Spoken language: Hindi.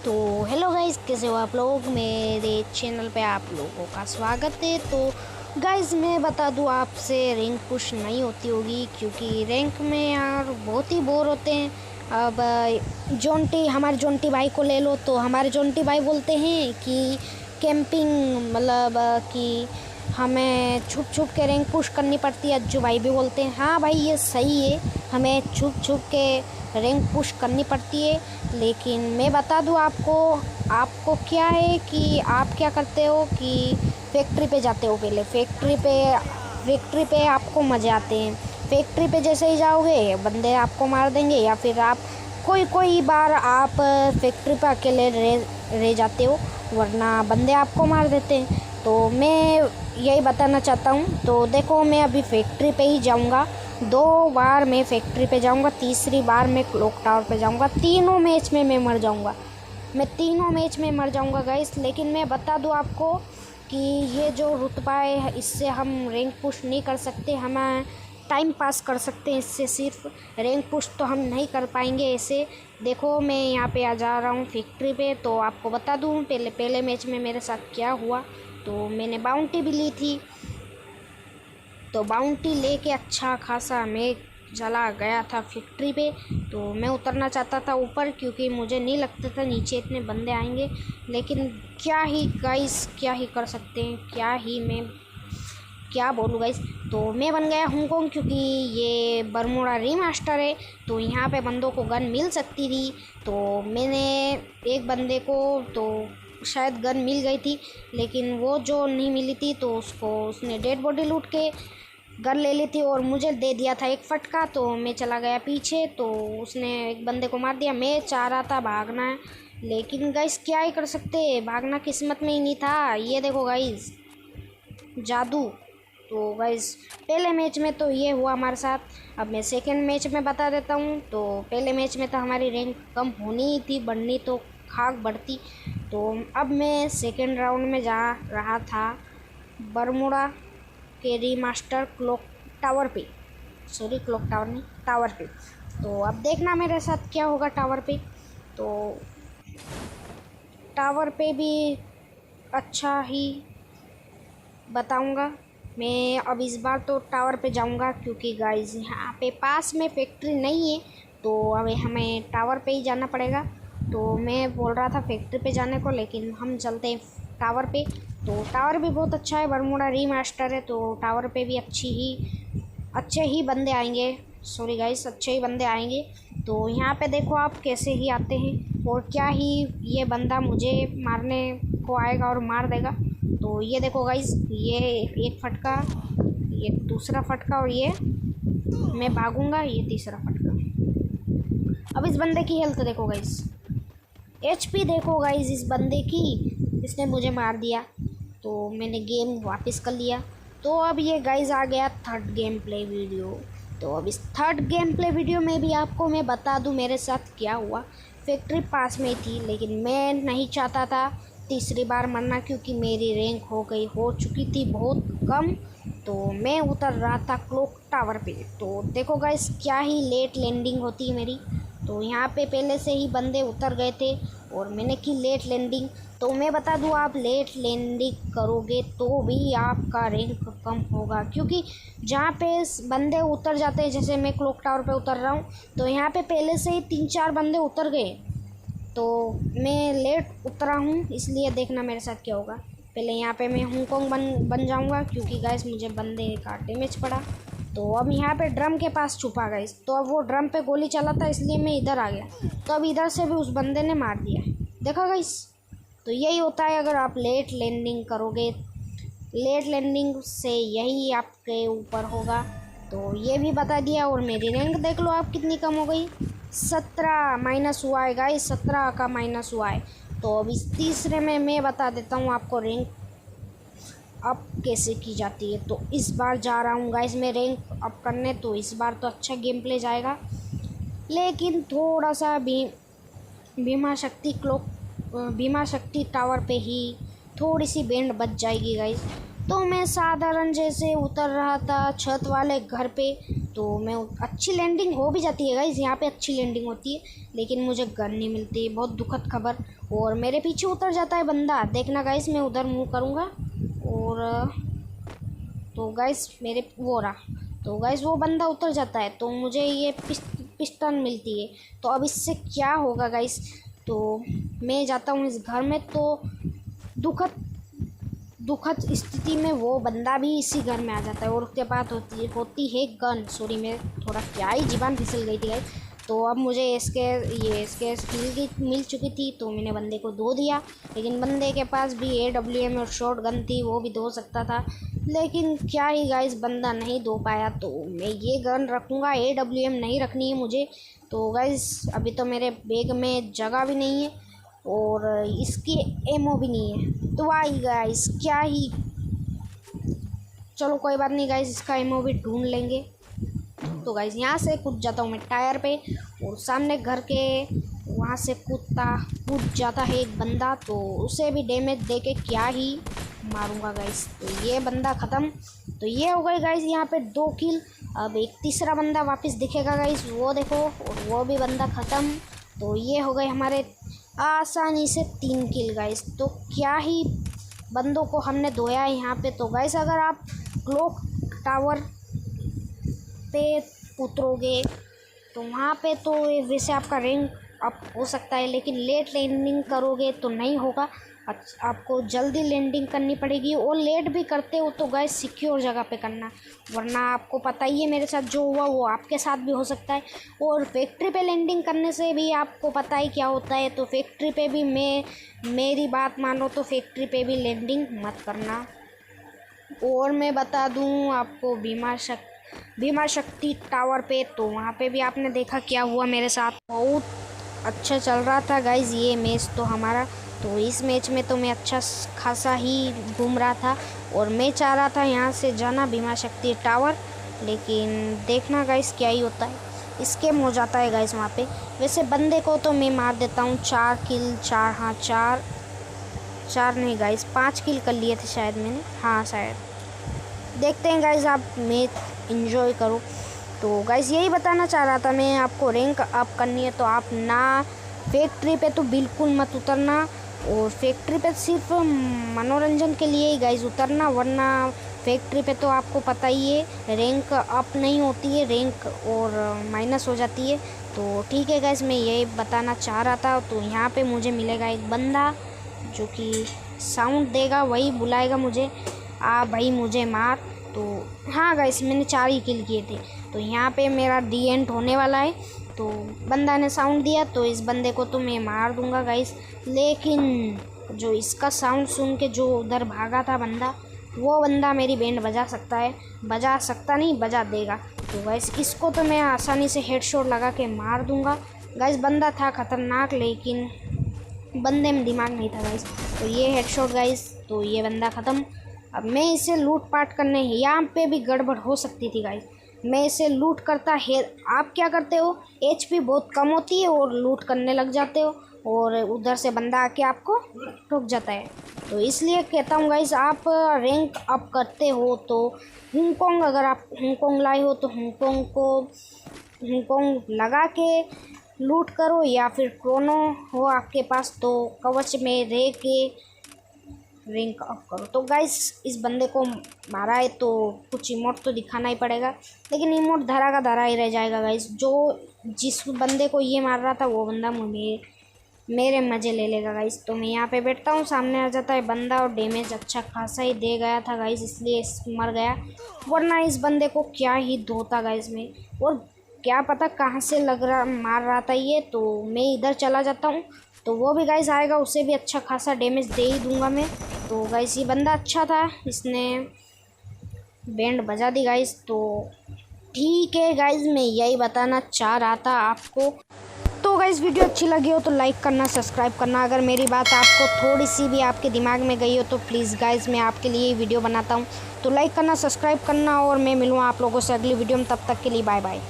तो हेलो गाइस, कैसे हो आप लोग। मेरे चैनल पे आप लोगों का स्वागत है। तो गाइस मैं बता दूं आपसे, रैंक पुश नहीं होती होगी क्योंकि रैंक में यार बहुत ही बोर होते हैं। अब हमारे जोंटी भाई को ले लो, तो हमारे जोंटी भाई बोलते हैं कि कैंपिंग मतलब कि हमें छुप छुप के रैंक पुश करनी पड़ती है। अज्जू भाई भी बोलते हैं हाँ भाई ये सही है, हमें छुप छुप के रैंक पुश करनी पड़ती है। लेकिन मैं बता दूं आपको क्या है कि आप क्या करते हो कि फैक्ट्री पे जाते हो। पहले फैक्ट्री पे आपको मज़े आते हैं। फैक्ट्री पे जैसे ही जाओगे बंदे आपको मार देंगे, या फिर आप कोई बार आप फैक्ट्री पे अकेले रह जाते हो, वरना बंदे आपको मार देते हैं। तो मैं यही बताना चाहता हूँ। तो देखो मैं अभी फैक्ट्री पे ही जाऊँगा। 2 बार मैं फैक्ट्री पे जाऊँगा, तीसरी बार मैं क्लॉक टावर पे जाऊँगा। तीनों मैच में मैं मर जाऊँगा, गाइस। लेकिन मैं बता दूँ आपको कि ये जो रुतबा है इससे हम रैंक पुश नहीं कर सकते। हम टाइम पास कर सकते हैं इससे, सिर्फ रैंक पुश तो हम नहीं कर पाएंगे ऐसे। देखो मैं यहाँ पे आ जा रहा हूँ फैक्ट्री पे। तो आपको बता दूँ पहले मैच में मेरे साथ क्या हुआ। तो मैंने बाउंटी भी ली थी, तो बाउंटी लेके अच्छा खासा मैं चला गया था फैक्ट्री पे। तो मैं उतरना चाहता था ऊपर, क्योंकि मुझे नहीं लगता था नीचे इतने बंदे आएंगे। लेकिन क्या ही गाइस, क्या ही कर सकते हैं, मैं क्या बोलूँ गाइस। तो मैं बन गया हांगकांग, क्योंकि ये बरमूडा रीमास्टर है तो यहाँ पे बंदों को गन मिल सकती थी। तो मैंने एक बंदे को तो शायद गन मिल गई थी, लेकिन वो जो नहीं मिली थी तो उसने डेड बॉडी लूट के गन ले ली थी और मुझे दे दिया था एक फटका। तो मैं चला गया पीछे, तो उसने एक बंदे को मार दिया। मैं चाह रहा था भागना है, लेकिन गाइस क्या ही कर सकते हैं, भागना किस्मत में ही नहीं था। ये देखो गाइस, जादू। तो गाइस पहले मैच में तो ये हुआ हमारे साथ। अब मैं सेकंड मैच में बता देता हूँ। तो पहले मैच में तो हमारी रैंक कम होनी ही थी, बढ़नी तो खाक बढ़ती। तो अब मैं सेकंड राउंड में जा रहा था बरमूडा के रीमास्टर क्लॉक टावर पे। सॉरी, क्लॉक टावर नहीं, टावर पे। तो अब देखना मेरे साथ क्या होगा टावर पे। तो टावर पे भी अच्छा ही बताऊंगा मैं। अब इस बार तो टावर पे जाऊंगा, क्योंकि गाइस यहाँ पे पास में फैक्ट्री नहीं है, तो अब हमें टावर पे ही जाना पड़ेगा। तो मैं बोल रहा था फैक्ट्री पे जाने को, लेकिन हम चलते हैं टावर पे। तो टावर भी बहुत अच्छा है, बरमूडा रीमास्टर है, तो टावर पे भी अच्छे ही बंदे आएंगे। सॉरी गाइस, अच्छे ही बंदे आएंगे। तो यहाँ पे देखो आप कैसे ही आते हैं, और क्या ही ये बंदा मुझे मारने को आएगा और मार देगा। तो ये देखो गाइस, ये एक फटका, ये दूसरा फटका, और ये मैं भागूंगा, ये तीसरा फटका। अब इस बंदे की हेल्थ देखो गाइस, एचपी देखो गाइस इस बंदे की, इसने मुझे मार दिया। तो मैंने गेम वापस कर लिया। तो अब ये गाइस आ गया थर्ड गेम प्ले वीडियो। तो अब इस थर्ड गेम प्ले वीडियो में भी आपको मैं बता दूं मेरे साथ क्या हुआ। फैक्ट्री पास में थी, लेकिन मैं नहीं चाहता था तीसरी बार मरना, क्योंकि मेरी रैंक हो चुकी थी बहुत कम। तो मैं उतर रहा था क्लॉक टावर पे। तो देखो गाइस क्या ही लेट लैंडिंग होती है मेरी। तो यहाँ पे पहले से ही बंदे उतर गए थे और मैंने की लेट लैंडिंग। तो मैं बता दूँ, आप लेट लैंडिंग करोगे तो भी आपका रैंक कम होगा, क्योंकि जहाँ पे बंदे उतर जाते हैं, जैसे मैं क्लॉक टावर पे उतर रहा हूँ, तो यहाँ पे पहले से ही 3-4 बंदे उतर गए। तो मैं लेट उतरा हूँ, इसलिए देखना मेरे साथ क्या होगा। पहले यहाँ पे मैं हांगकांग बन जाऊँगा, क्योंकि गाइस मुझे बंदे का डैमेज पड़ा। तो अब यहाँ पे ड्रम के पास छुपा गाइस, तो अब वो ड्रम पे गोली चला था, इसलिए मैं इधर आ गया। तो अब इधर से भी उस बंदे ने मार दिया, देखा गाइस। तो यही होता है अगर आप लेट लैंडिंग करोगे, लेट लैंडिंग से यही आपके ऊपर होगा। तो ये भी बता दिया। और मेरी रैंक देख लो आप कितनी कम हो गई, 17 माइनस हुआ है गाइस, 17 का माइनस हुआ है। तो अब इस तीसरे में मैं बता देता हूँ आपको रैंक अप कैसे की जाती है। तो इस बार जा रहा हूँ गाइस मैं रैंक अप करने। तो इस बार तो अच्छा गेम प्ले जाएगा, लेकिन थोड़ा सा भीमा शक्ति टावर पे ही थोड़ी सी बैंड बच जाएगी गाइस। तो मैं साधारण जैसे उतर रहा था छत वाले घर पे, तो मैं अच्छी लैंडिंग हो भी जाती है गाइस, यहाँ पे अच्छी लैंडिंग होती है, लेकिन मुझे गन नहीं मिलती। बहुत दुखद खबर। और मेरे पीछे उतर जाता है बंदा, देखना गाइस मैं उधर मूव करूँगा और तो गाइस मेरे वो रहा, तो गाइस वो बंदा उतर जाता है तो मुझे ये पिस्टन मिलती है। तो अब इससे क्या होगा गाइस, तो मैं जाता हूँ इस घर में, तो दुखद स्थिति में वो बंदा भी इसी घर में आ जाता है और उसके पास होती है गन। सॉरी, मैं थोड़ा क्या ही ज़ुबान फिसल गई थी गाइस। तो अब मुझे इसके स्किल मिल चुकी थी, तो मैंने बंदे को दो दिया, लेकिन बंदे के पास भी AWM और शॉर्ट गन थी, वो भी दो सकता था, लेकिन क्या ही गाइस बंदा नहीं दो पाया। तो मैं ये गन रखूँगा, AWM नहीं रखनी है मुझे। तो गाइस अभी तो मेरे बैग में जगह भी नहीं है और इसकी एमओ भी नहीं है, तो आई गाइस क्या ही, चलो कोई बात नहीं गाइस, इसका एमओ भी ढूंढ लेंगे। तो गाइस यहाँ से कूद जाता हूँ मैं टायर पे और सामने घर के वहाँ से कूद जाता है एक बंदा, तो उसे भी डैमेज दे के क्या ही मारूंगा गाइस। तो ये बंदा ख़त्म। तो ये हो गई गाइस यहाँ पे 2 किल। अब एक तीसरा बंदा वापस दिखेगा गाइस, वो देखो, और वो भी बंदा ख़त्म। तो ये हो गए हमारे आसानी से 3 किल गाइस। तो क्या ही बंदों को हमने धोया है यहाँ पे। तो गाइस अगर आप क्लॉक टावर पे उतरोगे तो वहाँ पे तो वैसे आपका रैंक अप हो सकता है, लेकिन लेट लैंडिंग करोगे तो नहीं होगा, आपको जल्दी लैंडिंग करनी पड़ेगी। और लेट भी करते हो तो गाइस सिक्योर जगह पे करना, वरना आपको पता ही है मेरे साथ जो हुआ वो आपके साथ भी हो सकता है। और फैक्ट्री पे लैंडिंग करने से भी आपको पता ही क्या होता है, तो फैक्ट्री पे भी मेरी बात मानो तो फैक्ट्री पे भी लैंडिंग मत करना। और मैं बता दूं आपको भीमा शक्ति टावर पे, तो वहाँ पे भी आपने देखा क्या हुआ मेरे साथ। बहुत अच्छा चल रहा था गाइज ये मैच तो हमारा। तो इस मैच में तो मैं अच्छा खासा ही घूम रहा था और मैं चाह रहा था यहाँ से जाना भीमा शक्ति टावर, लेकिन देखना गाइज क्या ही होता है। स्कैम हो जाता है गाइज वहाँ पे। वैसे बंदे को तो मैं मार देता हूँ, 4 किल, 4 नहीं गाइज 5 किल कर लिए थे शायद मैंने, हाँ शायद। देखते हैं गाइज, आप मैच एंजॉय करो। तो गाइज यही बताना चाह रहा था मैं आपको, रैंक अप करनी है तो आप ना फैक्ट्री पे तो बिल्कुल मत उतरना, और फैक्ट्री पे सिर्फ मनोरंजन के लिए ही गाइज उतरना, वरना फैक्ट्री पे तो आपको पता ही है रैंक अप नहीं होती है, रैंक और माइनस हो जाती है। तो ठीक है गाइज, मैं यही बताना चाह रहा था। तो यहाँ पे मुझे मिलेगा एक बंदा जो कि साउंड देगा, वही बुलाएगा मुझे, आ भाई मुझे मार। तो हाँ गाइस मैंने 4 ही किल किए थे। तो यहाँ पे मेरा डी एंड होने वाला है। तो बंदा ने साउंड दिया तो इस बंदे को तो मैं मार दूंगा गाइस, लेकिन जो इसका साउंड सुन के जो उधर भागा था बंदा, वो बंदा मेरी बैंड बजा सकता है, बजा सकता नहीं बजा देगा। तो गाइस इसको तो मैं आसानी से हेडशॉट लगा के मार दूंगा गाइस। बंदा था खतरनाक, लेकिन बंदे में दिमाग नहीं था गाइस। तो ये हेडशॉट गाइस, तो ये बंदा ख़त्म। अब मैं इसे लूट पाट करने, यहाँ पे भी गड़बड़ हो सकती थी गाइस, मैं इसे लूट करता है। आप क्या करते हो, HP बहुत कम होती है और लूट करने लग जाते हो, और उधर से बंदा आके आपको ठोक जाता है। तो इसलिए कहता हूँ गाइस, आप रैंक अप करते हो तो हुंगकोंग, अगर आप हुंगकोंग लाए हो तो हुंगकोंग लगा के लूट करो, या फिर क्रोनो हो आपके पास तो कवच में रह के रैंक अप करो। तो गाइस इस बंदे को मारा है तो कुछ इमोट तो दिखाना ही पड़ेगा, लेकिन इमोट धरा का धरा ही रह जाएगा गाइस। जिस बंदे को ये मार रहा था वो बंदा मेरे मज़े ले लेगा गाइस। तो मैं यहाँ पे बैठता हूँ, सामने आ जाता है बंदा और डैमेज अच्छा खासा ही दे गया था गाइस, इसलिए मर गया, वरना इस बंदे को क्या ही धोता गाइस में। और क्या पता कहाँ से मार रहा था ये, तो मैं इधर चला जाता हूँ तो वो भी गाइस आएगा, उसे भी अच्छा खासा डैमेज दे ही दूंगा मैं। तो गाइस ये बंदा अच्छा था, इसने बैंड बजा दी गाइस। तो ठीक है गाइस, मैं यही बताना चाह रहा था आपको। तो गाइस वीडियो अच्छी लगी हो तो लाइक करना, सब्सक्राइब करना। अगर मेरी बात आपको थोड़ी सी भी आपके दिमाग में गई हो तो प्लीज़ गाइस मैं आपके लिए वीडियो बनाता हूँ, तो लाइक करना, सब्सक्राइब करना, और मैं मिलूँ आप लोगों से अगली वीडियो में। तब तक के लिए बाय बाय।